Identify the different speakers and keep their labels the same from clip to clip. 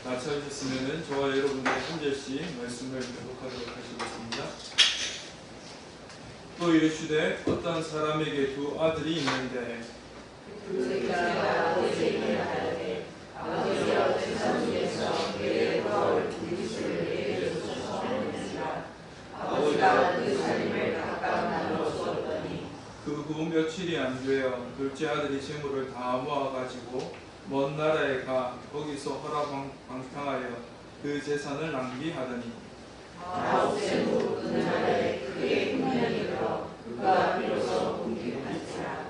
Speaker 1: 다 찾으셨으면 저와 여러분들이 한 절씩 말씀을 교독하도록 하시겠습니다. 또 이르시되 어떤 사람에게 두 아들이 있는데
Speaker 2: 그가 아버지에게 말하되 아버지여 제사 중에서 그의 부하를 부르시를 내게 주소서 하였느니라. 아버지가 그 살림을 각각 나누어 주었더니
Speaker 1: 그 후 며칠이 안 되어 둘째 아들이 재물을 다 모아가지고 먼 나라에 가 거기서 허라방탕하여 그 재산을 낭비하더니
Speaker 2: 아홉째 후 그 나라에 그의 분명히 들어 그가 비로소 궁핍한지라.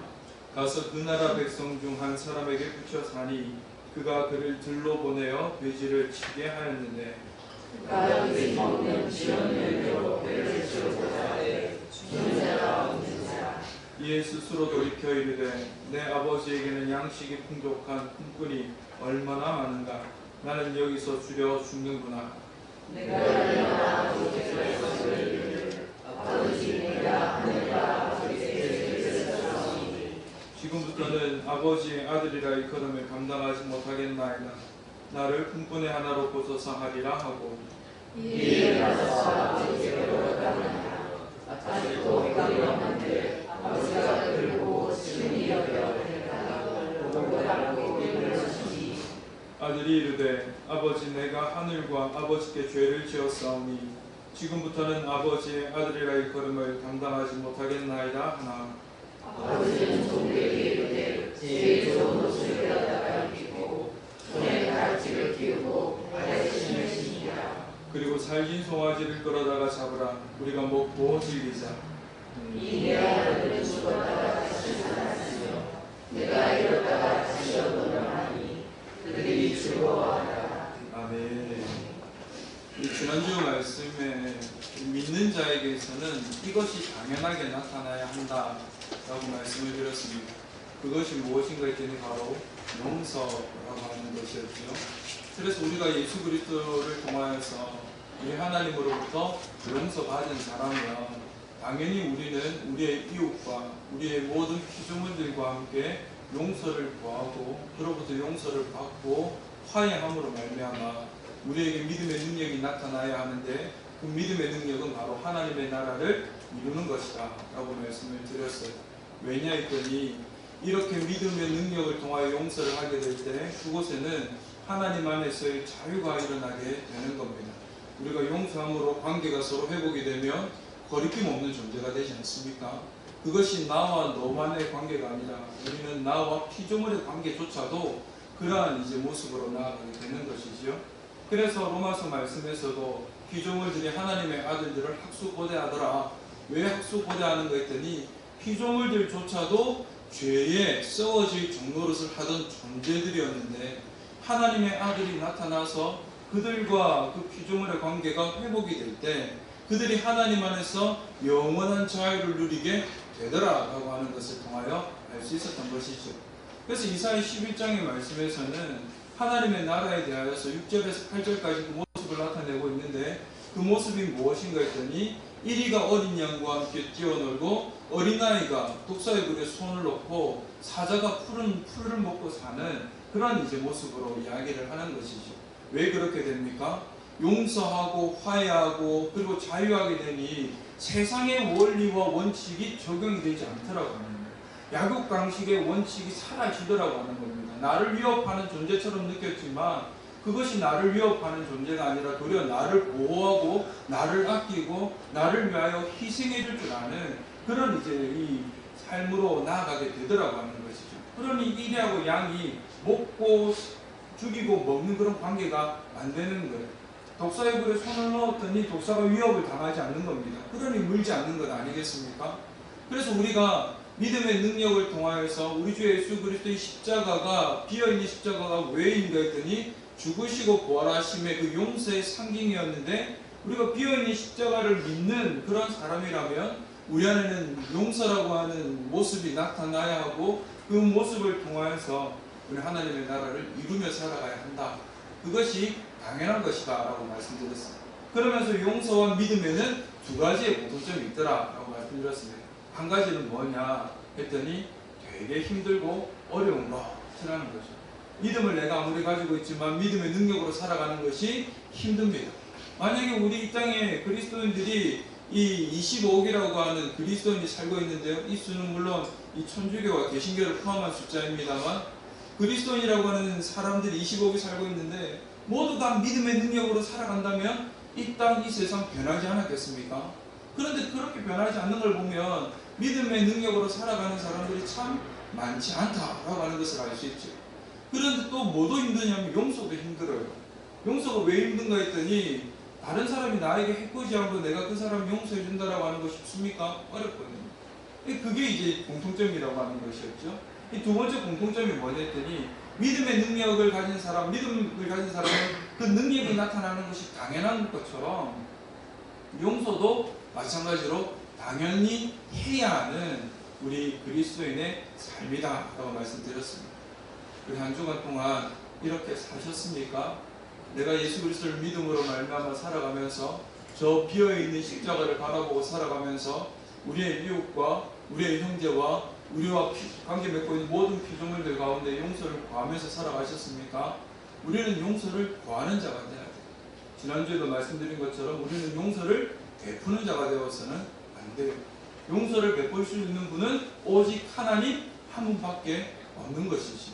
Speaker 1: 가서 그 나라 백성 중 한 사람에게 붙여 사니 그가 그를 들로 보내어 돼지를 치게 하였는데
Speaker 2: 그가 돼지 먹는 지원면으로 배를 채우고자 하되 주는 자가 없는 자라.
Speaker 1: 이에 스스로 돌이켜 이르되 내 아버지에게는 양식이 풍족한 품꾼이 얼마나 많은가. 나는 여기서 줄여 죽는구나.
Speaker 2: 내가 얼마나 아버지께서 이르기를 아버지 내가 하늘과 아버지의 뜻을遵守하오니
Speaker 1: 지금부터는 아버지의 아들이라 일컬음을 감당하지 못하겠나이다. 나를 품꾼의 하나로 보소서 하리라 하고
Speaker 2: 이에 가서 아버지께로 가느니라. 아직도 배가 없는데 아버지가 그를 보고 지금이 여겨 내가 보고라고 이르시니
Speaker 1: 아들이 이르되 아버지 내가 하늘과 아버지께 죄를 지었사오니 지금부터는 아버지의 아들이라 일컬음을 감당하지 못하겠나이다 하나
Speaker 2: 아버지는 종에게 이르되 제일 좋은 옷을 빼앗아가 입히고 손에 가락지를 끼우고 발에 신을 신이라.
Speaker 1: 그리고 살진 송아지를 끌어다가 잡으라. 우리가 먹고 즐기자.
Speaker 2: 이 내 아들은 죽었다가 다시 살았으며 내가 잃었다가 다시 얻으려 하니 그들이 즐거워하라.
Speaker 1: 아멘. 이 지난주 말씀에 믿는 자에게서는 이것이 당연하게 나타나야 한다라고 말씀을 드렸습니다. 그것이 무엇인가 했더니 바로 용서라고 하는 것이었죠. 그래서 우리가 예수 그리스도를 통하여서 우리 하나님으로부터 용서받은 자라면 당연히 우리는 우리의 이웃과 우리의 모든 피조물들과 함께 용서를 구하고 그로부터 용서를 받고 화해함으로 말미암아 우리에게 믿음의 능력이 나타나야 하는데 그 믿음의 능력은 바로 하나님의 나라를 이루는 것이다 라고 말씀을 드렸어요. 왜냐 했더니 이렇게 믿음의 능력을 통하여 용서를 하게 될 때 그곳에는 하나님 안에서의 자유가 일어나게 되는 겁니다. 우리가 용서함으로 관계가 서로 회복이 되면 거리낌 없는 존재가 되지 않습니까? 그것이 나와 너만의 관계가 아니라 우리는 나와 피조물의 관계조차도 그러한 이제 모습으로 나아가게 되는 것이지요. 그래서 로마서 말씀에서도 피조물들이 하나님의 아들들을 학수고대하더라. 왜 학수고대하는 거 했더니 피조물들조차도 죄에 썩어질 정노릇을 하던 존재들이었는데 하나님의 아들이 나타나서 그들과 그 피조물의 관계가 회복이 될 때 그들이 하나님 안에서 영원한 자유를 누리게 되더라라고 하는 것을 통하여 알 수 있었던 것이죠. 그래서 이사야 11장의 말씀에서는 하나님의 나라에 대하여서 6절에서 8절까지 그 모습을 나타내고 있는데 그 모습이 무엇인가 했더니 이리가 어린 양과 함께 뛰어놀고 어린아이가 독사의 굴에 손을 놓고 사자가 푸른 풀을 먹고 사는 그런 이제 모습으로 이야기를 하는 것이죠. 왜 그렇게 됩니까? 용서하고 화해하고 그리고 자유하게 되니 세상의 원리와 원칙이 적용이 되지 않더라고 하는 거예요. 약육 강식의 원칙이 사라지더라고 하는 겁니다. 나를 위협하는 존재처럼 느꼈지만 그것이 나를 위협하는 존재가 아니라 도리어 나를 보호하고 나를 아끼고 나를 위하여 희생해 줄 줄 아는 그런 이제 이 삶으로 나아가게 되더라고 하는 것이죠. 그러니 이리하고 양이 먹고 죽이고 먹는 그런 관계가 안 되는 거예요. 독사의 굴에 손을 넣었더니 독사가 위협을 당하지 않는 겁니다. 그러니 물지 않는 것 아니겠습니까? 그래서 우리가 믿음의 능력을 통하여서 우리 주 예수 그리스도의 십자가가 비어있는 십자가가 왜인가 했더니 죽으시고 부활하심의 그 용서의 상징이었는데 우리가 비어있는 십자가를 믿는 그런 사람이라면 우리 안에는 용서라고 하는 모습이 나타나야 하고 그 모습을 통하여서 우리 하나님의 나라를 이루며 살아가야 한다. 그것이 당연한 것이다 라고 말씀드렸습니다. 그러면서 용서와 믿음에는 두 가지의 공통점이 있더라 라고 말씀드렸습니다. 한 가지는 뭐냐 했더니 되게 힘들고 어려운 것이라는 거죠. 믿음을 내가 아무리 가지고 있지만 믿음의 능력으로 살아가는 것이 힘듭니다. 만약에 우리 이 땅에 그리스도인들이 이 25억이라고 하는 그리스도인이 살고 있는데요. 이 수는 물론 이 천주교와 개신교를 포함한 숫자입니다만 그리스도인이라고 하는 사람들이 25억이 살고 있는데 모두 다 믿음의 능력으로 살아간다면 이 땅, 이 세상 변하지 않았겠습니까? 그런데 그렇게 변하지 않는 걸 보면 믿음의 능력으로 살아가는 사람들이 참 많지 않다라고 하는 것을 알 수 있죠. 그런데 또 뭐도 힘드냐면 용서도 힘들어요. 용서가 왜 힘든가 했더니 다른 사람이 나에게 해코지한 거 내가 그 사람 용서해 준다라고 하는 거 쉽습니까? 어렵거든요. 그게 이제 공통점이라고 하는 것이었죠. 이 두 번째 공통점이 뭐냐 했더니 믿음의 능력을 가진 사람, 믿음을 가진 사람은 그 능력이 나타나는 것이 당연한 것처럼 용서도 마찬가지로 당연히 해야 하는 우리 그리스도인의 삶이다라고 말씀드렸습니다. 우리 한 주간 동안 이렇게 사셨습니까? 내가 예수 그리스도를 믿음으로 말미암아 살아가면서 저 비어있는 십자가를 바라보고 살아가면서 우리의 이웃과 우리의 형제와 우리와 관계 맺고 있는 모든 피조물들 가운데 용서를 구하면서 살아가셨습니까? 우리는 용서를 구하는 자가 되어야 돼요. 지난주에도 말씀드린 것처럼 우리는 용서를 베푸는 자가 되어서는 안 돼요. 용서를 베풀 수 있는 분은 오직 하나님 한 분밖에 없는 것이지.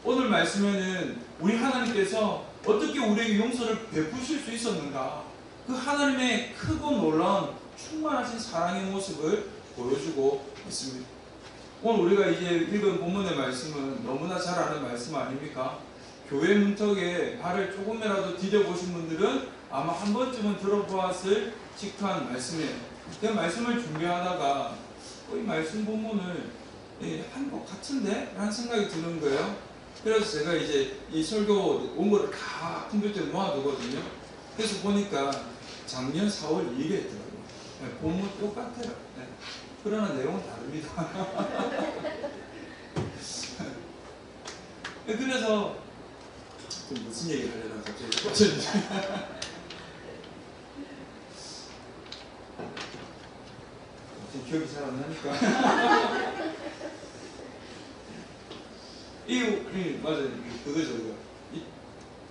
Speaker 1: 오늘 말씀에는 우리 하나님께서 어떻게 우리에게 용서를 베푸실 수 있었는가? 그 하나님의 크고 놀라운 충만하신 사랑의 모습을 보여주고 있습니다. 오늘 우리가 이제 읽은 본문의 말씀은 너무나 잘 아는 말씀 아닙니까? 교회 문턱에 발을 조금이라도 디뎌보신 분들은 아마 한 번쯤은 들어보았을 직한 말씀이에요. 제가 말씀을 준비하다가 이 말씀 본문을 한 것 같은데? 라는 생각이 드는 거예요. 그래서 제가 이제 이 설교 원고를 다 컴퓨터에 놓아두거든요. 그래서 보니까 작년 4월 2일에 있더라고요. 본문 똑같아요. 네. 그러나 내용은 다릅니다. 그래서 무슨 얘기를 하려나 갑자기 빠졌는지. 기억이 잘 안 나니까. 맞아요. 그거죠. 이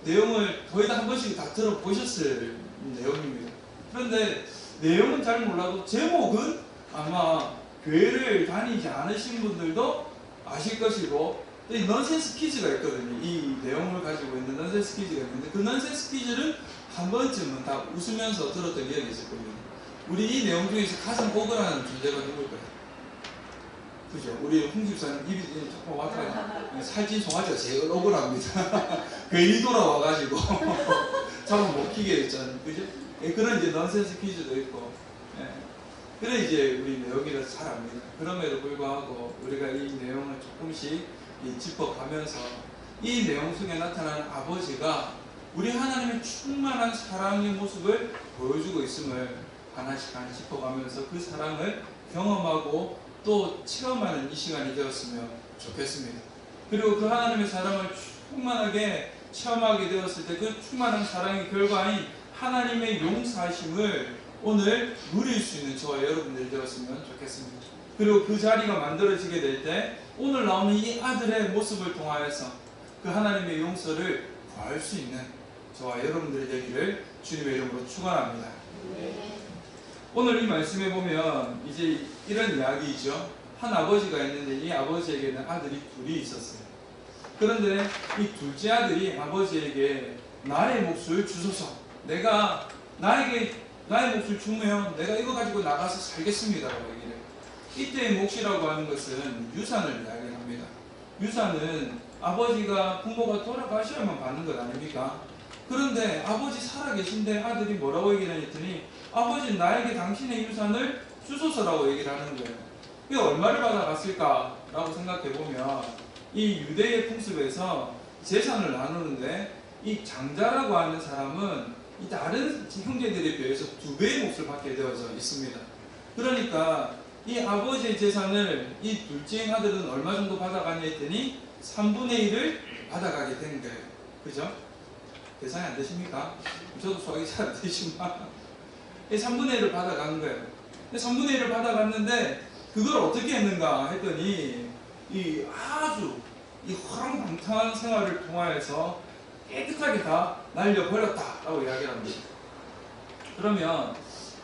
Speaker 1: 내용을 거의 다 한 번씩 다 들어보셨을 내용입니다. 그런데 내용은 잘 몰라도 제목은 아마 교회를 다니지 않으신 분들도 아실 것이고 또 이 넌센스 퀴즈가 있거든요. 이 내용을 가지고 있는 넌센스 퀴즈가 있는데 그 넌센스 퀴즈를 한 번쯤은 다 웃으면서 들었던 기억이 있을 겁니다. 우리 이 내용 중에서 가장 억울한 존재가 누굴까요? 그죠? 우리 홍 집사님 입이 조금 왔다 살찐 송아지가 제일 억울합니다. 괜히 돌아와가지고 잠을 못 키게 했잖아요. 그죠? 그런 이제 넌센스 퀴즈도 있고. 그래 이제 우리 내용이라서 잘 압니다. 그럼에도 불구하고 우리가 이 내용을 조금씩 짚어가면서 이 내용 속에 나타나는 아버지가 우리 하나님의 충만한 사랑의 모습을 보여주고 있음을 하나씩 짚어가면서 그 사랑을 경험하고 또 체험하는 이 시간이 되었으면 좋겠습니다. 그리고 그 하나님의 사랑을 충만하게 체험하게 되었을 때 그 충만한 사랑의 결과인 하나님의 용서하심을 오늘 누릴 수 있는 저와 여러분들이 되었으면 좋겠습니다. 그리고 그 자리가 만들어지게 될 때 오늘 나오는 이 아들의 모습을 통하여서 그 하나님의 용서를 구할 수 있는 저와 여러분들이 되기를 주님의 이름으로 축원합니다. 오늘 이 말씀에 보면 이제 이런 이야기이죠. 한 아버지가 있는데 이 아버지에게는 아들이 둘이 있었어요. 그런데 이 둘째 아들이 아버지에게 나의 몫을 주소서. 내가 나의 몫을 주면 내가 이거 가지고 나가서 살겠습니다라고 얘기를 해요. 이때의 몫이라고 하는 것은 유산을 이야기합니다. 유산은 아버지가 부모가 돌아가셔야만 받는 것 아닙니까? 그런데 아버지 살아계신데 아들이 뭐라고 얘기를 했더니 아버지 나에게 당신의 유산을 주소서라고 얘기를 하는 거예요. 이게 얼마를 받아갔을까라고 생각해보면 이 유대의 풍습에서 재산을 나누는데 이 장자라고 하는 사람은 이 다른 형제들에 비해서 2배의 몫을 받게 되어져 있습니다. 그러니까 이 아버지의 재산을 이 둘째 아들은 얼마 정도 받아가냐 했더니 3분의 1을 받아가게 된 거예요. 그죠? 계산이 안 되십니까? 저도 수학이 잘 안 되지만 3분의 1을 받아간 거예요. 3분의 1을 받아갔는데 그걸 어떻게 했는가 했더니 이 아주 이 허랑방탕한 생활을 통하여서 깨끗하게 다 날려버렸다라고 이야기를 합니다. 그러면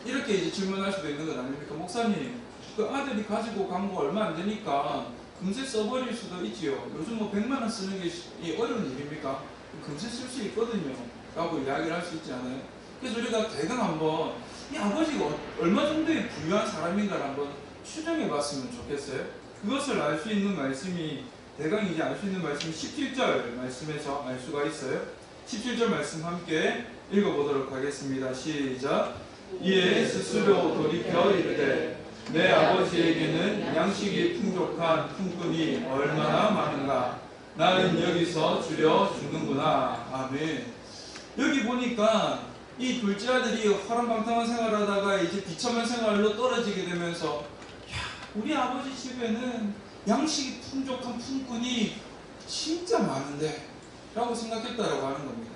Speaker 1: 이렇게 이제 질문할 수도 있는 건 아닙니까? 목사님, 그 아들이 가지고 간 거 얼마 안 되니까 금세 써버릴 수도 있지요. 요즘 뭐 100만 원 쓰는 게 어려운 일입니까? 금세 쓸 수 있거든요. 라고 이야기를 할 수 있지 않아요? 그래서 우리가 대강 한번 이 아버지가 얼마 정도의 부유한 사람인가를 한번 추정해 봤으면 좋겠어요. 그것을 알 수 있는 말씀이 대강 이제 알 수 있는 말씀이 17절 말씀에서 알 수가 있어요. 17절 말씀 함께 읽어보도록 하겠습니다. 시작. 이에 스스로 돌이켜 이르되 내 아버지에게는 양식이 풍족한 품꾼이 얼마나 많은가. 나는 여기서 줄여 주는구나. 아멘. 여기 보니까 이 둘째 아들이 허랑방탕한 생활하다가 이제 비참한 생활로 떨어지게 되면서 우리 아버지 집에는 양식이 풍족한 품꾼이 진짜 많은데 라고 생각했다라고 하는 겁니다.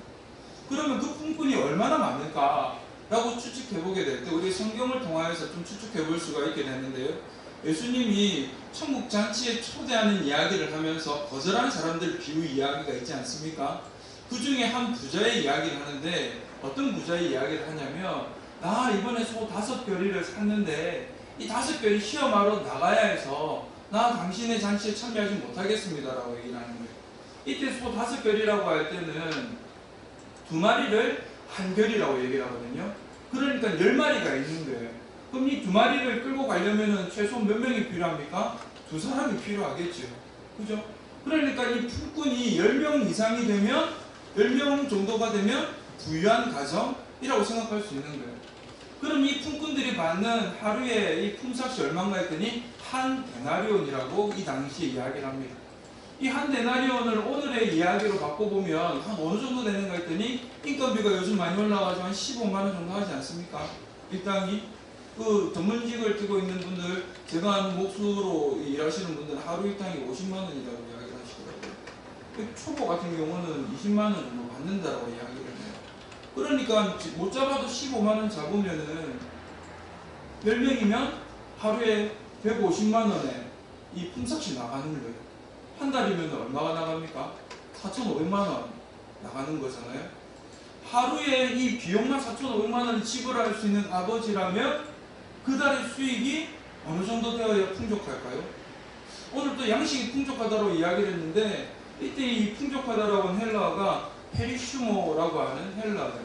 Speaker 1: 그러면 그 품꾼이 얼마나 많을까 라고 추측해보게 될 때 우리 성경을 통하여서 좀 추측해볼 수가 있게 됐는데요. 예수님이 천국 잔치에 초대하는 이야기를 하면서 거절한 사람들 비유 이야기가 있지 않습니까? 그 중에 한 부자의 이야기를 하는데 어떤 부자의 이야기를 하냐면 나 이번에 소 5별이를 샀는데 이 5별이 시험하러 나가야 해서 나 당신의 잔치에 참여하지 못하겠습니다 라고 얘기를 하는 거예요. 이때 소 5별이라고 할 때는 2마리를 한 별이라고 얘기를 하거든요. 그러니까 10마리가 있는 거예요. 그럼 이 2마리를 끌고 가려면 최소 몇 명이 필요합니까? 2사람이 필요하겠죠. 그죠? 그러니까 이 품꾼이 10명 이상이 되면 10명 정도가 되면 부유한 가정이라고 생각할 수 있는 거예요. 그럼 이 품꾼들이 받는 하루에 이 품삯이 얼마인가 했더니 한 데나리온이라고 이 당시에 이야기를 합니다. 이 한 데나리온을 오늘의 이야기로 바꿔보면 한 어느 정도 되는가 했더니 인건비가 요즘 많이 올라가서 한 15만 원 정도 하지 않습니까? 일당이. 그 전문직을 뛰고 있는 분들, 제가 아는 몫으로 일하시는 분들은 하루 일당이 50만 원이라고 이야기를 하시더라고요. 초보 같은 경우는 20만 원 정도 받는다고 이야기를 해요. 그러니까 못 잡아도 15만 원 잡으면은 10명이면 하루에 150만 원에 이 품삯이 나가는 거예요. 한 달이면 얼마가 나갑니까? 4,500만 원 나가는 거잖아요. 하루에 이 비용만 4,500만 원을 지불할 수 있는 아버지라면 그 달의 수익이 어느 정도 되어야 풍족할까요? 오늘 또 양식이 풍족하다고 이야기를 했는데 이때 이 풍족하다라고 하는 헬라어가 페리슈모라고 하는 헬라어예요.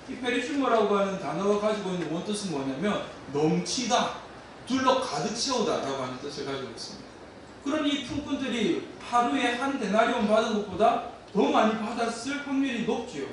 Speaker 1: 이 페리슈모라고 하는 단어가 가지고 있는 원뜻은 뭐냐면 넘치다, 둘러 가득 채우다 라고 하는 뜻을 가지고 있습니다. 그러니 이 품꾼들이 하루에 한 데나리온 받은 것보다 더 많이 받았을 확률이 높지요.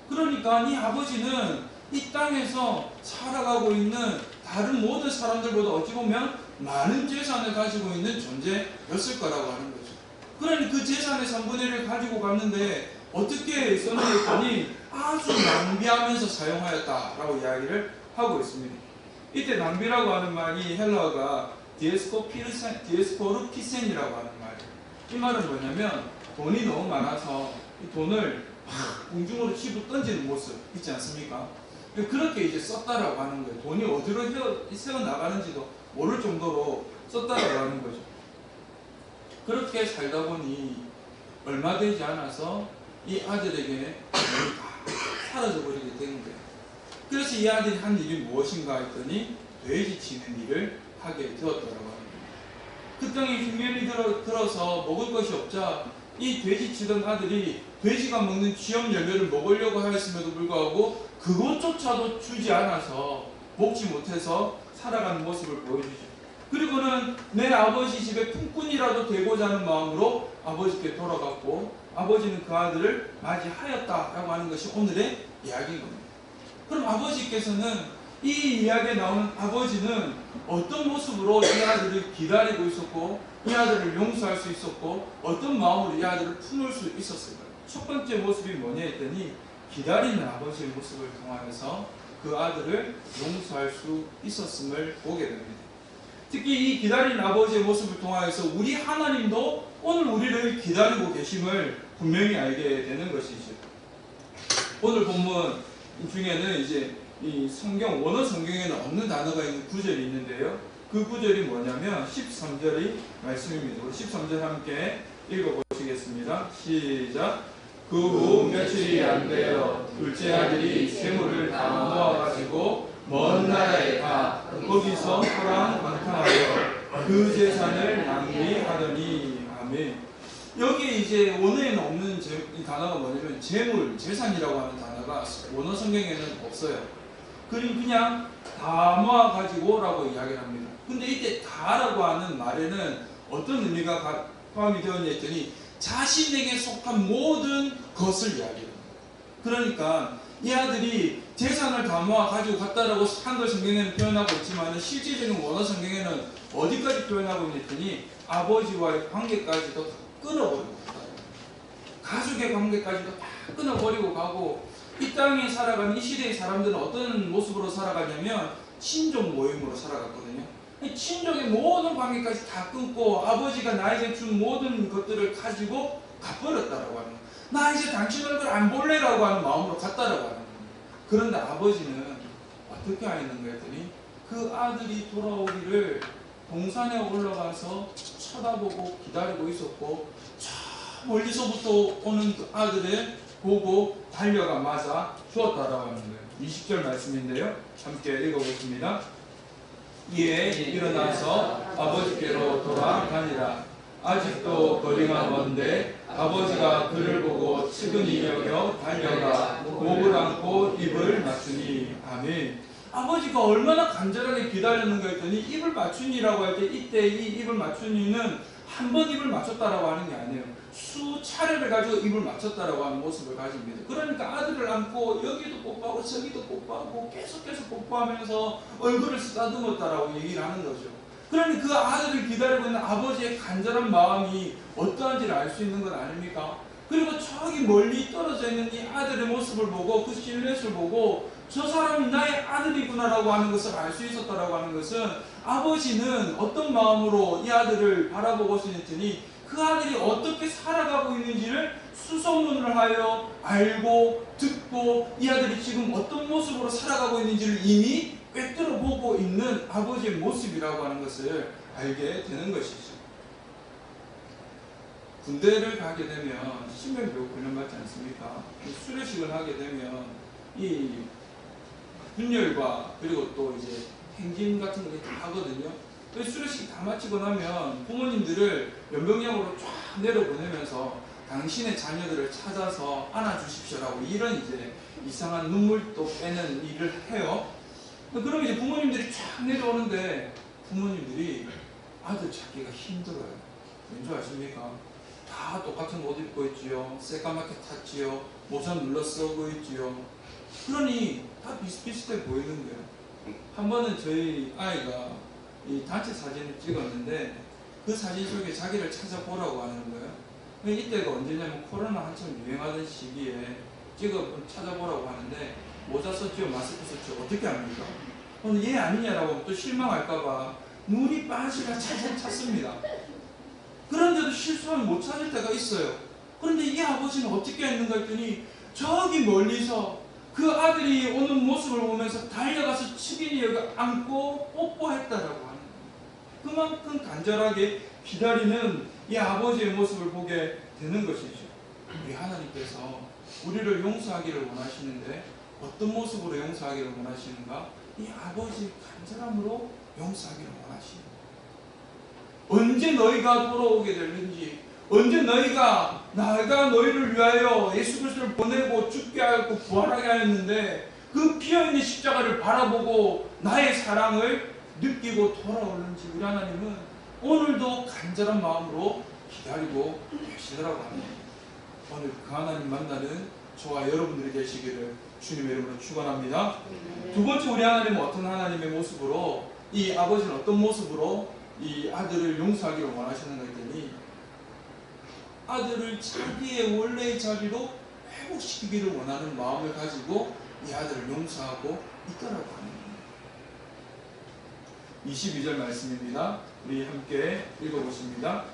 Speaker 1: 그러니까 이 아버지는 이 땅에서 살아가고 있는 다른 모든 사람들보다 어찌 보면 많은 재산을 가지고 있는 존재였을 거라고 하는 거죠. 그러니 그 재산의 3분의 1을 가지고 갔는데 어떻게 써내렸더니 아주 낭비하면서 사용하였다라고 이야기를 하고 있습니다. 이때 낭비라고 하는 말이 헬라어가 디에스포르피센이라고 하는 말이에요. 이 말은 뭐냐면 돈이 너무 많아서 이 돈을 공중으로 집어 던지는 모습 있지 않습니까? 그렇게 이제 썼다라고 하는 거예요. 돈이 어디로 새어 나가는지도 모를 정도로 썼다라고 하는 거죠. 그렇게 살다 보니 얼마 되지 않아서 이 아들에게 돈이 다 사라져 버리게 된 거예요. 그래서 이 아들이 한 일이 무엇인가 했더니 돼지 치는 일을 하게 되었다라고 합니다. 그 땅에 흉년이 들어서 먹을 것이 없자 이 돼지 치던 아들이 돼지가 먹는 쥐염 열매를 먹으려고 하였음에도 불구하고 그것조차도 주지 않아서 먹지 못해서 살아가는 모습을 보여주죠. 그리고는 내 아버지 집에 품꾼이라도 되고자 하는 마음으로 아버지께 돌아갔고 아버지는 그 아들을 맞이하였다라고 하는 것이 오늘의 이야기인 겁니다. 그럼 아버지께서는 이 이야기에 나오는 아버지는 어떤 모습으로 이 아들을 기다리고 있었고 이 아들을 용서할 수 있었고 어떤 마음으로 이 아들을 품을 수 있었을까요? 첫 번째 모습이 뭐냐 했더니 기다리는 아버지의 모습을 통하여서 그 아들을 용서할 수 있었음을 보게 됩니다. 특히 이 기다리는 아버지의 모습을 통하여서 우리 하나님도 오늘 우리를 기다리고 계심을 분명히 알게 되는 것이죠. 오늘 본문 중에는 이제 이 성경, 원어 성경에는 없는 단어가 있는 구절이 있는데요. 그 구절이 뭐냐면 13절의 말씀입니다. 우리 13절 함께 읽어보시겠습니다. 읽어보겠습니다. 시작. 그 후 며칠이 안 되어 둘째 아들이 재물을 다 모아가지고 먼 나라에 가 거기서 호랑방탕하여 그 재산을 낭비하더니. 아멘. 여기에 이제 원어에는 없는 이 단어가 뭐냐면 재물, 재산이라고 하는 단어가 원어 성경에는 없어요. 그냥 다 모아가지고라고 이야기를 합니다. 근데 이때 다라고 하는 말에는 어떤 의미가 포함이 되었냐 했더니 자신에게 속한 모든 것을 이야기합니다. 그러니까 이 아들이 재산을 다 모아 가지고 갔다라고 한글 성경에는 표현하고 있지만 실제적인 원어 성경에는 어디까지 표현하고 있느니 아버지와의 관계까지도 다 끊어버리고 가족의 관계까지도 다 끊어버리고 가고, 이 땅에 살아가는 이 시대의 사람들은 어떤 모습으로 살아가냐면 친족 모임으로 살아갔거든요. 친족의 모든 관계까지 다 끊고 아버지가 나에게 준 모든 것들을 가지고 가버렸다라고 하는 거예요. 나 이제 당신 얼굴 안 볼래라고 하는 마음으로 갔다라고 하는 거예요. 그런데 아버지는 어떻게 하였는가 했더니 그 아들이 돌아오기를 동산에 올라가서 쳐다보고 기다리고 있었고, 저 멀리서부터 오는 그 아들을 보고 달려가 맞아 주었다라고 하는 거예요. 20절 말씀인데요. 함께 읽어보겠습니다. 이에 일어나서 아버지께로 돌아가니라. 아직도 거리가 먼데 아버지가 그를 보고 측은히 여겨 달려가 목을 안고 입을 맞추니. 아멘. 아버지가 얼마나 간절하게 기다렸는가 했더니 입을 맞추니라고 할 때 이때 이 입을 맞추니는 한 번 입을 맞췄다라고 하는 게 아니에요. 수차례를 가지고 입을 맞췄다라고 하는 모습을 가집니다. 그러니까 아들을 안고 여기도 뽀뽀하고 저기도 뽀뽀하고 계속해서 뽀뽀하면서 얼굴을 쓰다듬었다라고 얘기를 하는 거죠. 그러니 그 아들을 기다리고 있는 아버지의 간절한 마음이 어떠한지를 알 수 있는 건 아닙니까? 그리고 저기 멀리 떨어져 있는 이 아들의 모습을 보고 그 실루엣을 보고 저 사람이 나의 아들이구나라고 하는 것을 알 수 있었다라고 하는 것은, 아버지는 어떤 마음으로 이 아들을 바라보고 있었더니 그 아들이 어떻게 살아가고 있는지를 수소문을 하여 알고 듣고 이 아들이 지금 어떤 모습으로 살아가고 있는지를 이미 꿰뚫어 보고 있는 아버지의 모습이라고 하는 것을 알게 되는 것이죠. 군대를 가게 되면 신병교육 훈련 받지 않습니까? 수료식을 하게 되면 이 훈열과 그리고 또 이제 행진 같은 거 다 하거든요. 수료식 다 마치고 나면 부모님들을 연병장으로 쫙 내려보내면서 당신의 자녀들을 찾아서 안아주십시오라고 이런 이제 이상한 눈물도 빼는 일을 해요. 그럼 이제 부모님들이 쫙 내려오는데 부모님들이 아들 찾기가 힘들어요. 왠지 아십니까? 다 똑같은 옷 입고 있지요. 새까맣게 탔지요. 모자 눌러 쓰고 있지요. 그러니 다 비슷비슷해 보이는 거예요. 한 번은 저희 아이가 이 단체 사진을 찍었는데 그 사진 속에 자기를 찾아보라고 하는 거예요. 이때가 언제냐면 코로나 한참 유행하던 시기에 찾아보라고 하는데 모자 썼죠, 마스크 썼죠. 어떻게 합니까? 오늘 얘 아니냐라고 하면 또 실망할까봐 눈이 빠지가 찾습니다. 그런데도 실수하면 못 찾을 때가 있어요. 그런데 이 아버지는 어떻게 했는가 했더니 저기 멀리서 그 아들이 오는 모습을 보면서 달려가서 측은히 여기 안고 뽀뽀했다라고 하는 거예요. 그만큼 간절하게 기다리는 이 아버지의 모습을 보게 되는 것이죠. 우리 하나님께서 우리를 용서하기를 원하시는데 어떤 모습으로 용서하기를 원하시는가? 이 아버지의 간절함으로 용서하기를 원하십니다. 언제 너희가 돌아오게 될는지, 언제 내가 너희를 위하여 예수 그리스도를 보내고 죽게 하였고 부활하게 하였는데 그 피어있는 십자가를 바라보고 나의 사랑을 느끼고 돌아오는지 우리 하나님은 오늘도 간절한 마음으로 기다리고 계시더라고 합니다. 오늘 그 하나님 만나는 저와 여러분들이 되시기를 주님의 이름으로 축원합니다. 두 번째, 우리 하나님은 어떤 하나님의 모습으로, 이 아버지는 어떤 모습으로 이 아들을 용서하기를 원하시는가 했더니 아들을 자기의 원래의 자리로 회복시키기를 원하는 마음을 가지고 이 아들을 용서하고 있더라고 하는 거예요. 22절 말씀입니다. 우리 함께 읽어보십니다.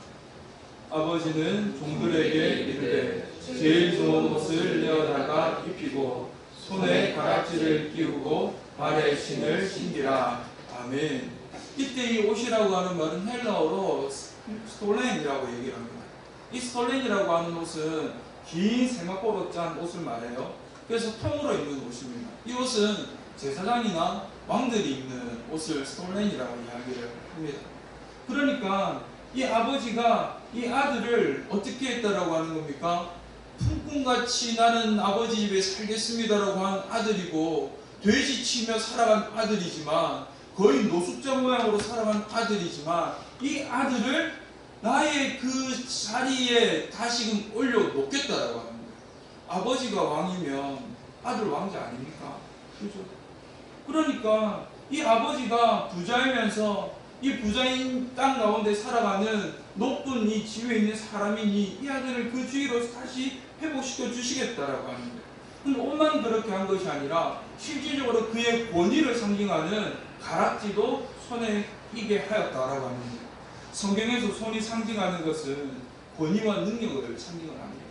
Speaker 1: 아버지는 종들에게 이르되 제일 좋은 옷을 내어다가 입히고 손에 가락지를 끼우고 발에 신을 신기라. 아멘. 이때 이 옷이라고 하는 말은 헬라어로 스톨렌이라고 얘기를 합니다. 이 스톨렌이라고 하는 옷은 긴 세마포로 짠 옷을 말해요. 그래서 통으로 입는 옷입니다. 이 옷은 제사장이나 왕들이 입는 옷을 스톨렌이라고 이야기를 합니다. 그러니까 이 아버지가 이 아들을 어떻게 했다라고 하는 겁니까? 품꾼같이 나는 아버지 집에 살겠습니다라고 한 아들이고, 돼지 치며 살아간 아들이지만, 거의 노숙자 모양으로 살아간 아들이지만, 이 아들을 나의 그 자리에 다시금 올려놓겠다라고 하는 거예요. 아버지가 왕이면 아들 왕자 아닙니까? 그죠? 그러니까 이 아버지가 부자이면서 이 부자인 땅 가운데 살아가는 높은 이 지위에 있는 사람이니 이 아들을 그 주위로 다시 회복시켜 주시겠다라고 하는 거예요. 근데 옷만 그렇게 한 것이 아니라 실질적으로 그의 권위를 상징하는 가락지도 손에 끼게 하였다라고 하는 거예요. 성경에서 손이 상징하는 것은 권위와 능력을 상징을 합니다.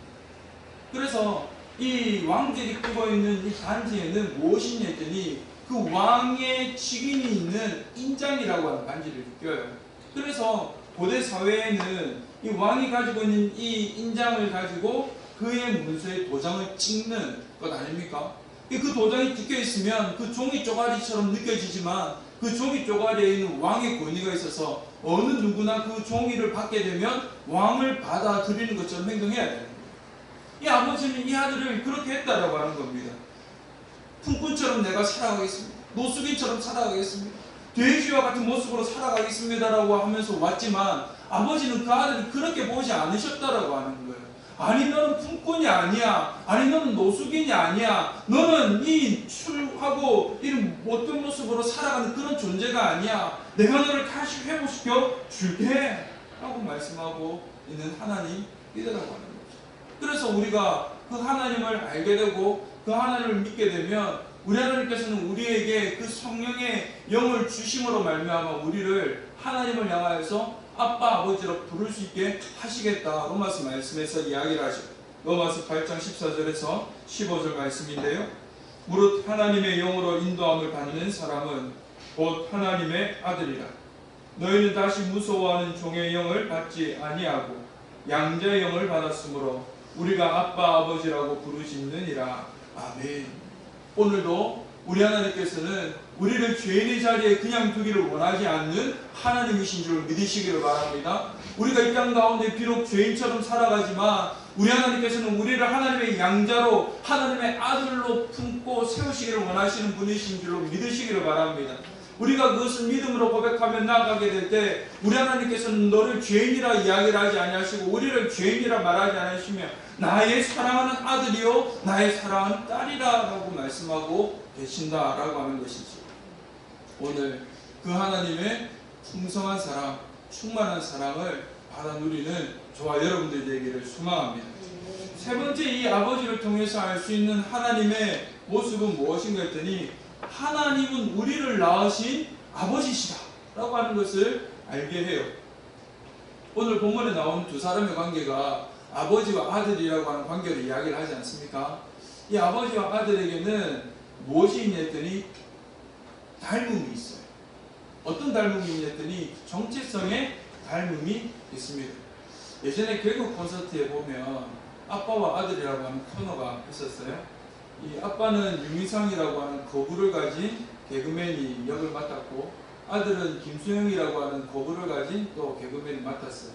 Speaker 1: 그래서 이 왕들이 끼고 있는 이 반지에는 무엇이냐 했더니 그 왕의 직인이 있는 인장이라고 하는 반지를 껴요. 그래서 고대 사회에는 이 왕이 가지고 있는 이 인장을 가지고 그의 문서에 도장을 찍는 것 아닙니까? 그 도장이 찍혀 있으면 그 종이 쪼가리처럼 느껴지지만 그 종이 쪼가리에 있는 왕의 권위가 있어서 어느 누구나 그 종이를 받게 되면 왕을 받아들이는 것처럼 행동해야 되는 거예요. 이 아버지는 이 아들을 그렇게 했다라고 하는 겁니다. 품꾼처럼 내가 살아가겠습니다. 노숙인처럼 살아가겠습니다. 돼지와 같은 모습으로 살아가겠습니다라고 하면서 왔지만 아버지는 그 아들을 그렇게 보지 않으셨다라고 하는 거예요. 아니 너는 품꾼이 아니야. 아니 너는 노숙인이 아니야. 너는 이 출하고 이런 못된 모습으로 살아가는 그런 존재가 아니야. 내가 너를 다시 회복시켜 줄게 라고 말씀하고 있는 하나님이라고 하는 거죠. 그래서 우리가 그 하나님을 알게 되고 그 하나님을 믿게 되면 우리 하나님께서는 우리에게 그 성령의 영을 주심으로 말미암아 우리를 하나님을 향하여서 아빠 아버지로 부를 수 있게 하시겠다. 로마서 말씀에서 이야기를 하죠. 로마서 8장 14절에서 15절 말씀인데요. 무릇 하나님의 영으로 인도함을 받는 사람은 곧 하나님의 아들이라. 너희는 다시 무서워하는 종의 영을 받지 아니하고 양자의 영을 받았으므로 우리가 아빠 아버지라고 부르짖느니라. 아멘. 오늘도 우리 하나님께서는 우리를 죄인의 자리에 그냥 두기를 원하지 않는 하나님이신 줄 믿으시기를 바랍니다. 우리가 이 땅 가운데 비록 죄인처럼 살아가지만 우리 하나님께서는 우리를 하나님의 양자로 하나님의 아들로 품고 세우시기를 원하시는 분이신 줄로 믿으시기를 바랍니다. 우리가 그것을 믿음으로 고백하며 나아가게 될 때 우리 하나님께서는 너를 죄인이라 이야기를 하지 아니하시고 우리를 죄인이라 말하지 않으시며 나의 사랑하는 아들이요 나의 사랑하는 딸이라 라고 말씀하고 계신다라고 하는 것이죠. 오늘 그 하나님의 풍성한 사랑, 충만한 사랑을 받아 누리는 저와 여러분들 되기를 소망합니다. 세 번째, 이 아버지를 통해서 알 수 있는 하나님의 모습은 무엇인가 했더니 하나님은 우리를 낳으신 아버지시다 라고 하는 것을 알게 해요. 오늘 본문에 나온 두 사람의 관계가 아버지와 아들이라고 하는 관계를 이야기를 하지 않습니까? 이 아버지와 아들에게는 무엇이 있냐 했더니 닮음이 있어요. 어떤 닮음이 있냐 했더니 정체성의 닮음이 있습니다. 예전에 개그 콘서트에 보면 아빠와 아들이라고 하는 코너가 있었어요. 이 아빠는 유미상이라고 하는 거부를 가진 개그맨이 역을 맡았고 아들은 김수영이라고 하는 거부를 가진 또 개그맨이 맡았어요.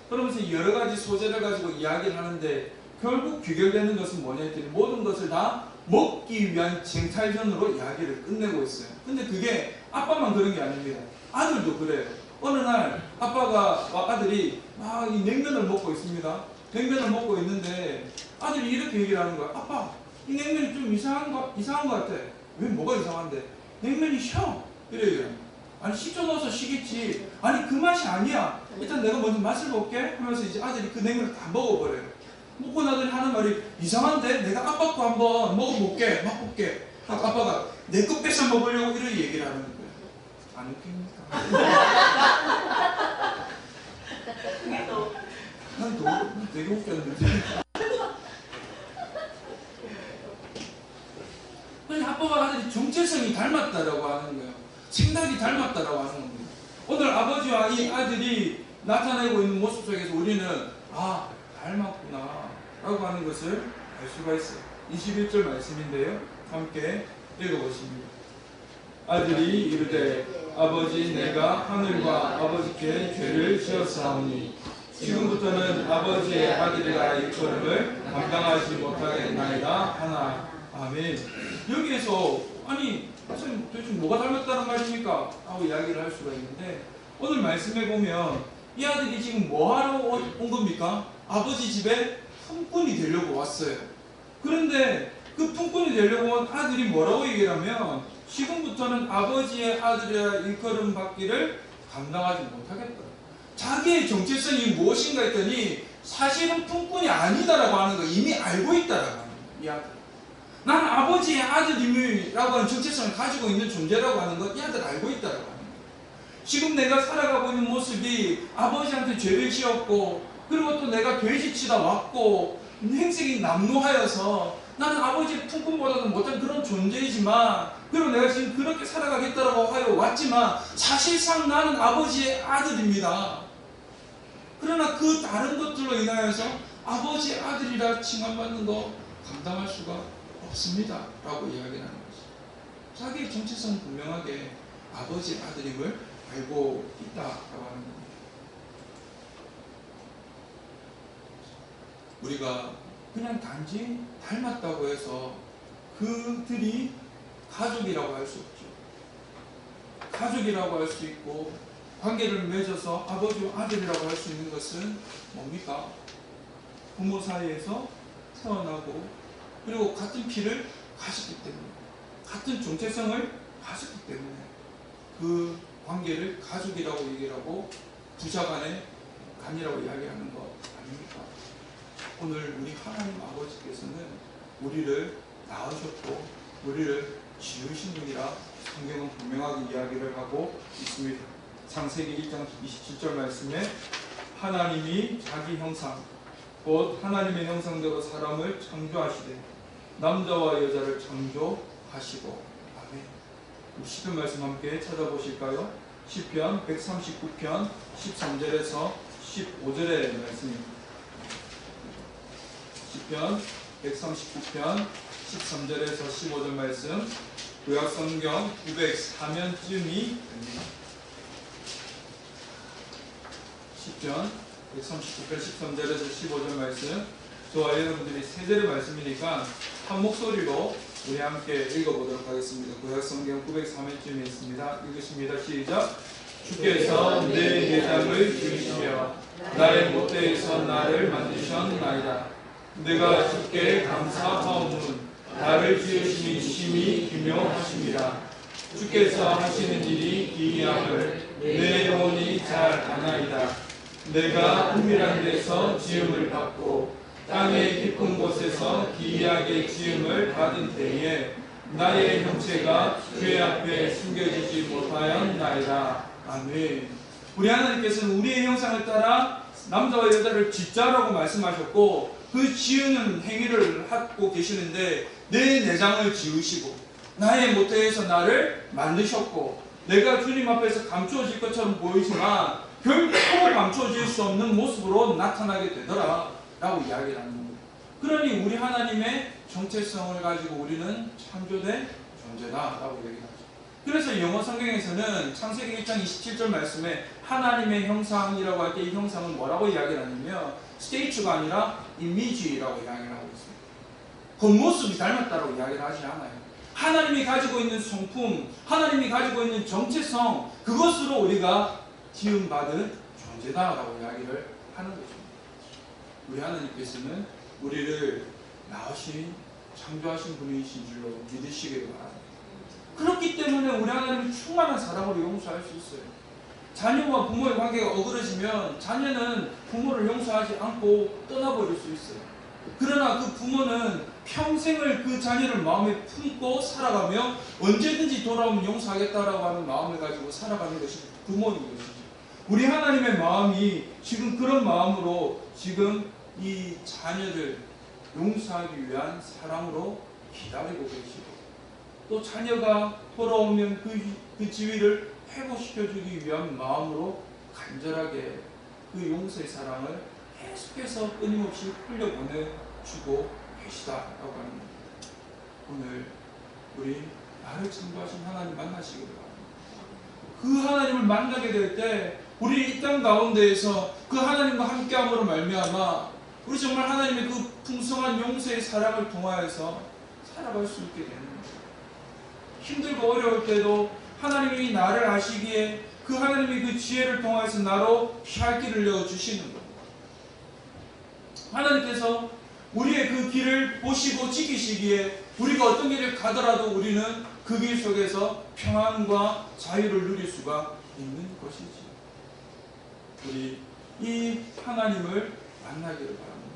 Speaker 1: 그러면서 여러 가지 소재를 가지고 이야기를 하는데 결국 귀결되는 것은 뭐냐 했더니 모든 것을 다 먹기 위한 쟁탈전으로 이야기를 끝내고 있어요. 근데 그게 아빠만 그런 게 아닙니다. 아들도 그래요. 어느 날 아빠가 아들이 막 이 냉면을 먹고 있습니다. 냉면을 먹고 있는데 아들이 이렇게 얘기를 하는 거야. 아빠, 이 냉면이 좀 이상한 거 같아. 왜 뭐가 이상한데? 냉면이 셔. 이래 얘기해요. 아니 식초 넣어서 쉬겠지. 아니 그 맛이 아니야. 일단 내가 먼저 맛을 볼게 하면서 이제 아들이 그 냉면을 다 먹어버려요. 먹고 나더니 하는 말이 이상한데 내가 아빠 거 한번 먹어볼게. 맛볼게. 아빠가 내 거 뺏어 먹으려고 이런 얘기를 하는 거예요. 안 웃깁니까? 난 되게 웃겼는데. 그래서 아빠와 아들이 정체성이 닮았다라고 하는 거예요. 생각이 닮았다라고 하는 겁니다. 오늘 아버지와 이 아들이 나타내고 있는 모습 속에서 우리는 닮았구나 라고 하는 것을 알 수가 있어요. 21절 말씀인데요, 함께 읽어보십니다. 아들이 이르되 아버지, 내가 하늘과 아버지께 죄를 지었사오니 지금부터는 아버지의 아들이라 일컬음을 감당하지 못하겠나이다 하나. 아멘. 여기에서 아니 선생님 도대체 뭐가 닮았다는 말입니까? 하고 이야기를 할 수가 있는데, 오늘 말씀에 보면 이 아들이 지금 뭐하러 온 겁니까? 아버지 집에 품꾼이 되려고 왔어요. 그런데 그 품꾼이 되려고 온 아들이 뭐라고 얘기를 하면, 지금부터는 아버지의 아들이라 일컬음 받기를 감당하지 못하겠다. 자기의 정체성이 무엇인가 했더니 사실은 품꾼이 아니다라고 하는 거 이미 알고 있다라고 하는 거예요. 이 아들, 난 아버지의 아들임이라고 하는 정체성을 가지고 있는 존재라고 하는 것 이 아들 알고 있다라고 하는 거예요. 지금 내가 살아가고 있는 모습이 아버지한테 죄를 지었고, 그리고 또 내가 돼지치다 왔고 행색이 남루하여서 나는 아버지의 품꾼보다는 못한 그런 존재이지만, 그리고 내가 지금 그렇게 살아가겠다라고 하여 왔지만 사실상 나는 아버지의 아들입니다. 그러나 그 다른 것들로 인하여서 아버지의 아들이라 칭함받는 거 감당할 수가 없습니다 라고 이야기를 하는 거죠. 자기의 정체성은 분명하게 아버지의 아들임을 알고 있다라고 하는 겁니다. 우리가 그냥 단지 닮았다고 해서 그들이 가족이라고 할 수 없죠. 가족이라고 할 수 있고 관계를 맺어서 아버지와 아들이라고 할 수 있는 것은 뭡니까? 부모 사이에서 태어나고, 그리고 같은 피를 가졌기 때문에, 같은 정체성을 가졌기 때문에 그 관계를 가족이라고 얘기하고 부자간의 간이라고 이야기하는 것 아닙니까? 오늘 우리 하나님 아버지께서는 우리를 낳으셨고 우리를 지으신 분이라 성경은 분명하게 이야기를 하고 있습니다. 창세기 1장 27절 말씀에 하나님이 자기 형상 곧 하나님의 형상대로 사람을 창조하시되 남자와 여자를 창조하시고. 아멘. 시편 말씀 함께 찾아보실까요? 시편 139편 13절에서 15절의 말씀입니다. 시편 139편 13절에서 15절 말씀, 구약성경 904면쯤이 됩니다. 시편 139편 13절에서 15절 말씀, 저와 여러분들이 세 절의 말씀이니까 한 목소리로 우리 함께 읽어보도록 하겠습니다. 구약성경 904면쯤에 있습니다. 읽으십니다. 시작. 주께서 내 내장을 지으시며 나의 모태에서 나를 만드셨나이다. 내가 주께 감사하오는 나를 지으심이 심히 기묘하심이라. 주께서 하시는 일이 기이함을 내 영혼이 잘 아나이다. 내가 은밀한 데서 지음을 받고 땅의 깊은 곳에서 기이하게 지음을 받은 때에 나의 형체가 죄 앞에 숨겨지지 못하였나이다. 아멘. 우리 하나님께서는 우리의 형상을 따라 남자와 여자를 짓자라고 말씀하셨고, 그 지으는 행위를 하고 계시는데 내 내장을 지으시고 나의 모태에서 나를 만드셨고, 내가 주님 앞에서 감추어질 것처럼 보이지만 결코 감추어질 수 없는 모습으로 나타나게 되더라 라고 이야기를 하는 겁니다. 그러니 우리 하나님의 정체성을 가지고 우리는 창조된 존재다 라고 얘기하죠. 그래서 영어 성경에서는 창세기 1장 27절 말씀에 하나님의 형상이라고 할 때 이 형상은 뭐라고 이야기를 하냐면 스테이츠가 아니라 이미지라고 이야기를 하고 있습니다. 겉모습이 닮았다고 이야기를 하지 않아요. 하나님이 가지고 있는 성품, 하나님이 가지고 있는 정체성, 그것으로 우리가 지음받은 존재다라고 이야기를 하는 거죠. 우리 하나님께서는 우리를 낳으신, 창조하신 분이신 줄로 믿으시기를 바랍니다. 그렇기 때문에 우리 하나님은 충만한 사랑으로 용서할 수 있어요. 자녀와 부모의 관계가 어그러지면 자녀는 부모를 용서하지 않고 떠나버릴 수 있어요. 그러나 그 부모는 평생을 그 자녀를 마음에 품고 살아가며 언제든지 돌아오면 용서하겠다라고 하는 마음을 가지고 살아가는 것이 부모인 것이죠. 우리 하나님의 마음이 지금 그런 마음으로 지금 이 자녀를 용서하기 위한 사랑으로 기다리고 계시고, 또 자녀가 돌아오면 그 지위를 회복시켜주기 위한 마음으로 간절하게 그 용서의 사랑을 계속해서 끊임없이 흘려보내주고 계시다라고 하는 겁니다. 오늘 우리 나를 창조하신 하나님 만나시기를 바랍니다. 그 하나님을 만나게 될 때 우리 이 땅 가운데에서 그 하나님과 함께함으로 말미암아 우리 정말 하나님의 그 풍성한 용서의 사랑을 통하여서 살아갈 수 있게 되는 거예요. 힘들고 어려울 때도 하나님이 나를 아시기에 그 하나님의 그 지혜를 통하여서 나로 피할 길을 내어주시는 거예요. 하나님께서 우리의 그 길을 보시고 지키시기에 우리가 어떤 길을 가더라도 우리는 그 길 속에서 평안과 자유를 누릴 수가 있는 것이지. 우리 이 하나님을 만나기를 바랍니다.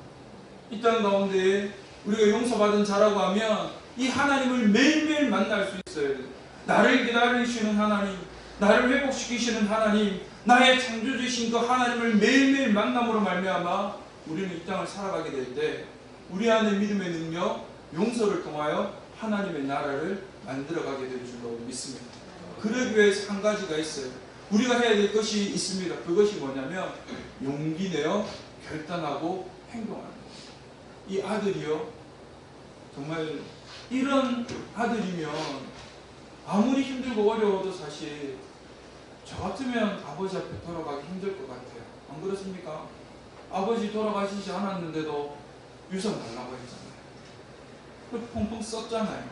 Speaker 1: 이 땅 가운데 우리가 용서받은 자라고 하면 이 하나님을 매일매일 만날 수 있어야 돼요. 나를 기다리시는 하나님, 나를 회복시키시는 하나님, 나의 창조주신 그 하나님을 매일매일 만남으로 말미암아 우리는 이 땅을 살아가게 될 때 우리 안에 믿음의 능력, 용서를 통하여 하나님의 나라를 만들어가게 될 줄로 믿습니다. 그러기 위해서 한 가지가 있어요. 우리가 해야 될 것이 있습니다. 그것이 뭐냐면 용기 내어 결단하고 행동하는 거예요. 이 아들이요, 정말 이런 아들이면 아무리 힘들고 어려워도 사실 저 같으면 아버지 앞에 돌아가기 힘들 것 같아요. 안 그렇습니까? 아버지 돌아가시지 않았는데도 유산 달라고 했잖아요. 펑펑 썼잖아요.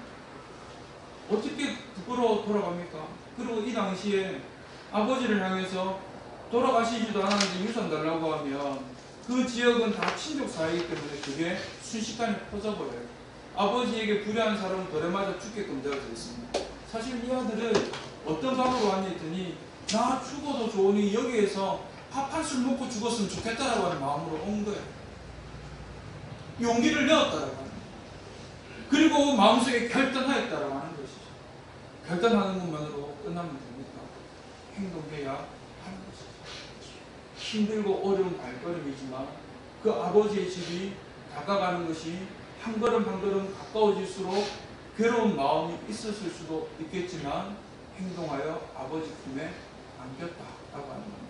Speaker 1: 어떻게 부끄러워 돌아갑니까? 그리고 이 당시에 아버지를 향해서 돌아가시지도 않았는데 유산 달라고 하면 그 지역은 다 친족 사이이기 때문에 그게 순식간에 퍼져버려요. 아버지에게 불의한 사람은 돌에 맞아 죽게끔 되어져 있습니다. 사실 이 아들은 어떤 방으로 왔냐 했더니 나 죽어도 좋으니 여기에서 밥 한 술 먹고 죽었으면 좋겠다라고 하는 마음으로 온 거예요. 용기를 내었다라고 하는 거예요. 그리고 마음속에 결단하였다라고 하는 것이죠. 결단하는 것만으로 끝나면 됩니까? 행동해야 하는 것이죠. 힘들고 어려운 발걸음이지만 그 아버지의 집이 다가가는 것이 한 걸음 한 걸음 가까워질수록 괴로운 마음이 있었을 수도 있겠지만 행동하여 아버지 품에 안겼다라고 하는 겁니다.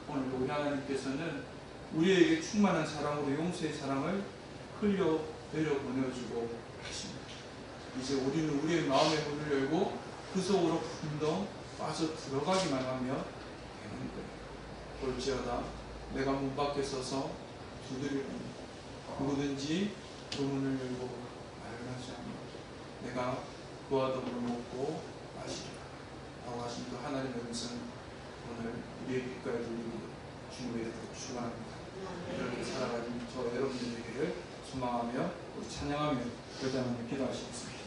Speaker 1: 오늘 우리 하나님께서는 우리에게 충만한 사랑으로 용서의 사랑을 흘려 내려 보내주고 계십니다. 이제 우리는 우리의 마음의 문을 열고 그 속으로 더 빠져 들어가기만 하면 되는 거예요. 볼지어다 내가 문 밖에 서서 두드리노니 누구든지 그 문을 열고 말하지 않으면 내가 그와 더불어 먹고 마시리라 라고 하신 그 하나님의 음성 오늘 우리의 귓가에 들리기를 주님의 이름으로 축원합니다. 이렇게 살아가는 저 여러분들의 되기를 소망하며 우리 찬양하며 결단하며 기도하시겠습니다.